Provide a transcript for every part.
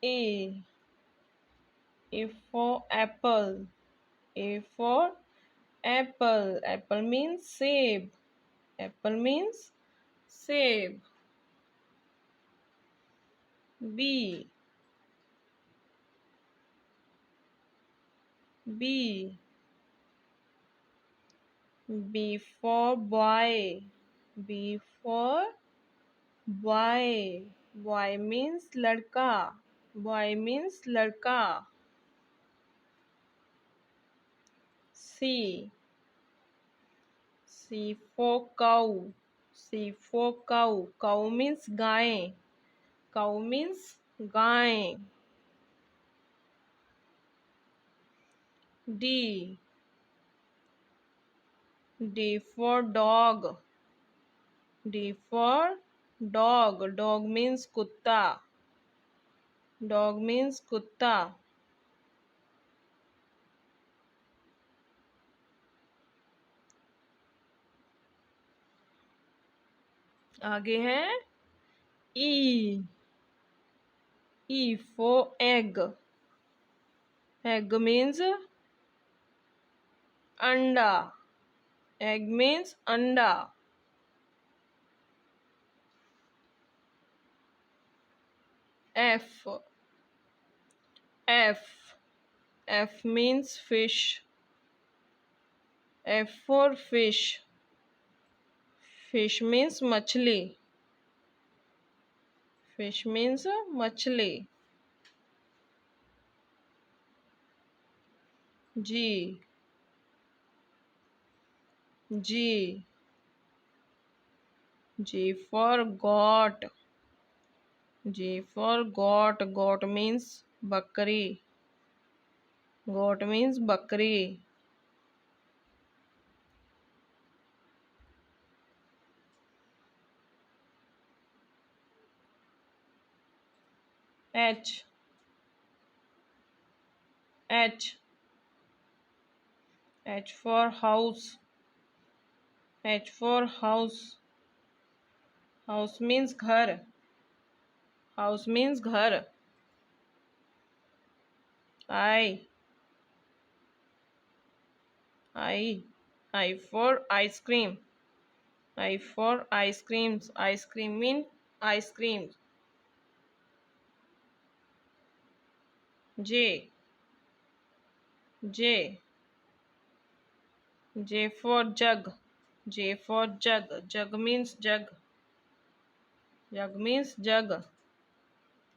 A. A for apple. A for apple. Apple means save. Apple means save. B. B. B for boy. B for boy. Boy means ladka. Boy means ladka. C. C for cow. C for cow. Cow means guy. Cow means guy. D. D for dog. D for dog. Dog means kutta. Dog means kutta. आगे है E. E for egg. Egg means anda. Egg means anda. F. F. F means fish. F for fish. Fish means machli. Fish means machli. G. G. G for goat. G for goat. Goat means bakri. Goat means bakri. H. H. H for house. H for house. House means घर. House means घर. I. I. I for ice cream. I for ice creams. Ice cream means ice cream. J. J. J for jug. J for jug. Jug means jug. Jug means jug.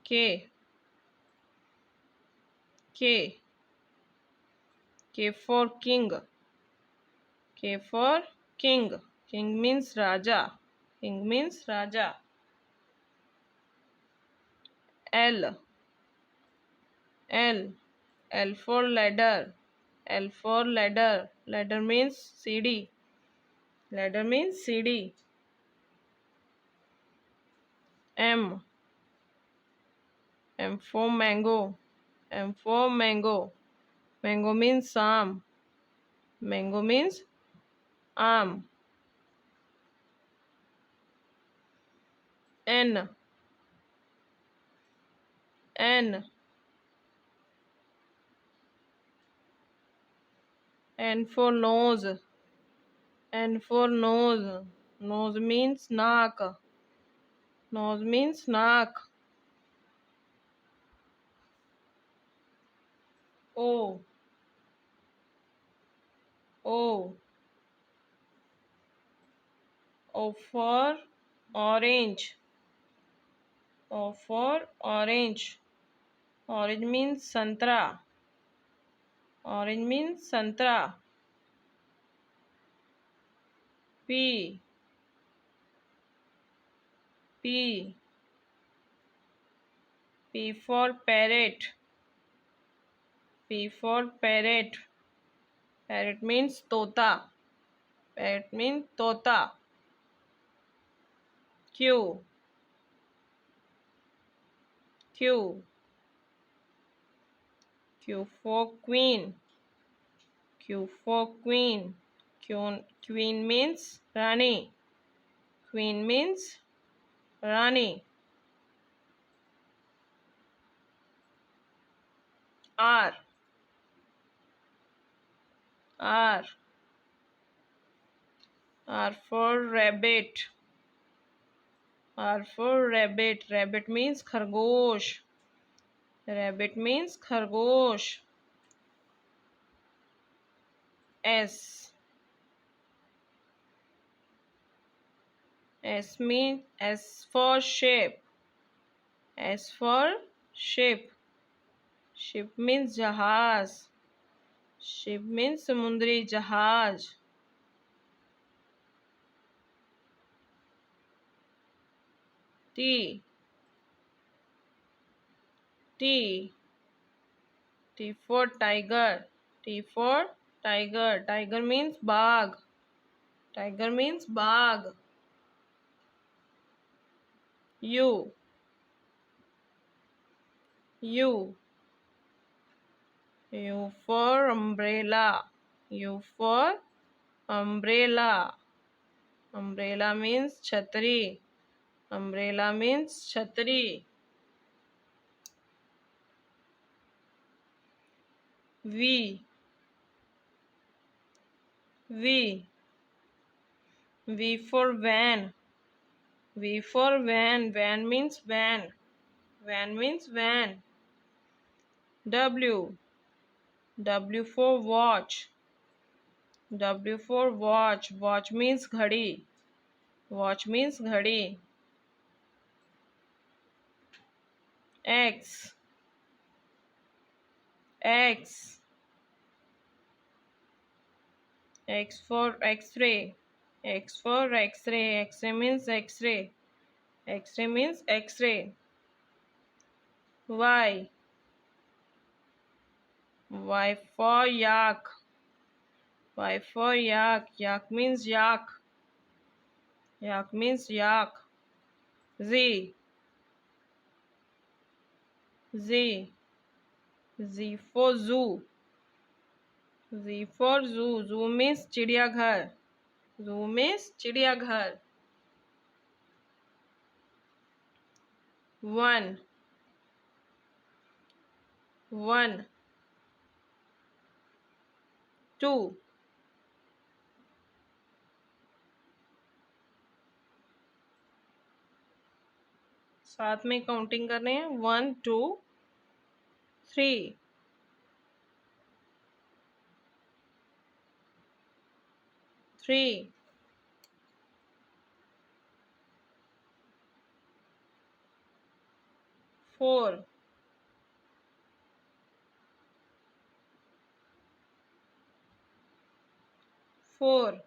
K. K. K for king. K for king. King means raja. King means raja. L. L. L for ladder. L for ladder. Ladder means CD. Ladder means CD. M. M for mango. M for mango. Mango means arm. Mango means arm. N. N. N for nose. N for nose. Nose means naak. Nose means naak. O. O. O for orange. O for orange. Orange means santra. Orange means santra. P. P. P for parrot. P for parrot. Parrot means tota. Parrot means tota. Q. Q. Q for queen. Q for queen. Queen means Rani. Queen means Rani. R. R. R for rabbit. R for rabbit. Rabbit means खरगोश. Rabbit means खरगोश. S. S for shape. S for ship. Ship means जहाज. Ship means समुद्री जहाज. T. T. T for tiger. T for tiger. Tiger means बाघ. Tiger means बाघ. U. U. U for umbrella. U for umbrella. Umbrella means छतरी. Umbrella means छतरी. V. V. V for van. V for van. Van means van. Van means van. W. W for watch. W for watch. Watch means घड़ी. Watch means घड़ी. X. X. X for X-ray. X for X-ray. X-ray means X-ray. X-ray means X-ray. Y. Y for yak. Y for yak. Yak means yak. Yak means yak. Z. Z. Z for zoo. Z for zoo. Zoo means चिड़ियाघर. Zoo means चिड़ियाघर. 1. 1. 2. साथ में counting करने हैं. 1 2 3 3 4 4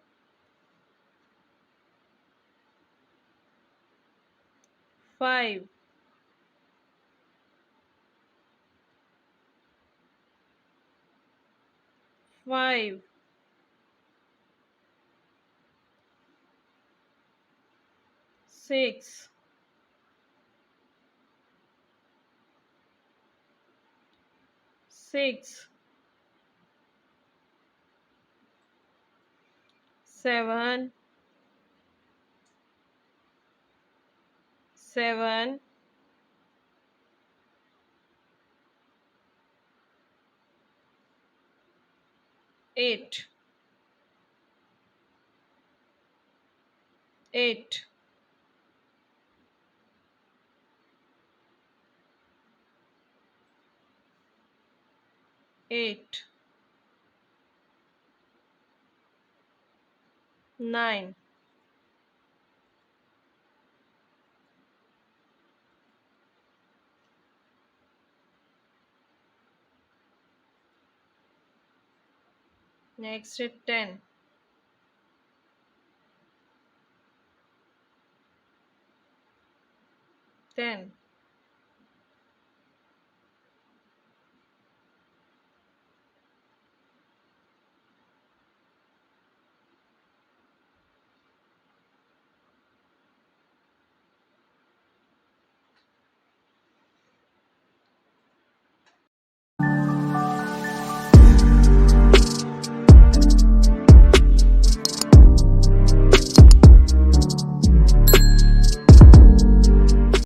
5 5 6 6 7 7 8 8 8 9 next is 10 10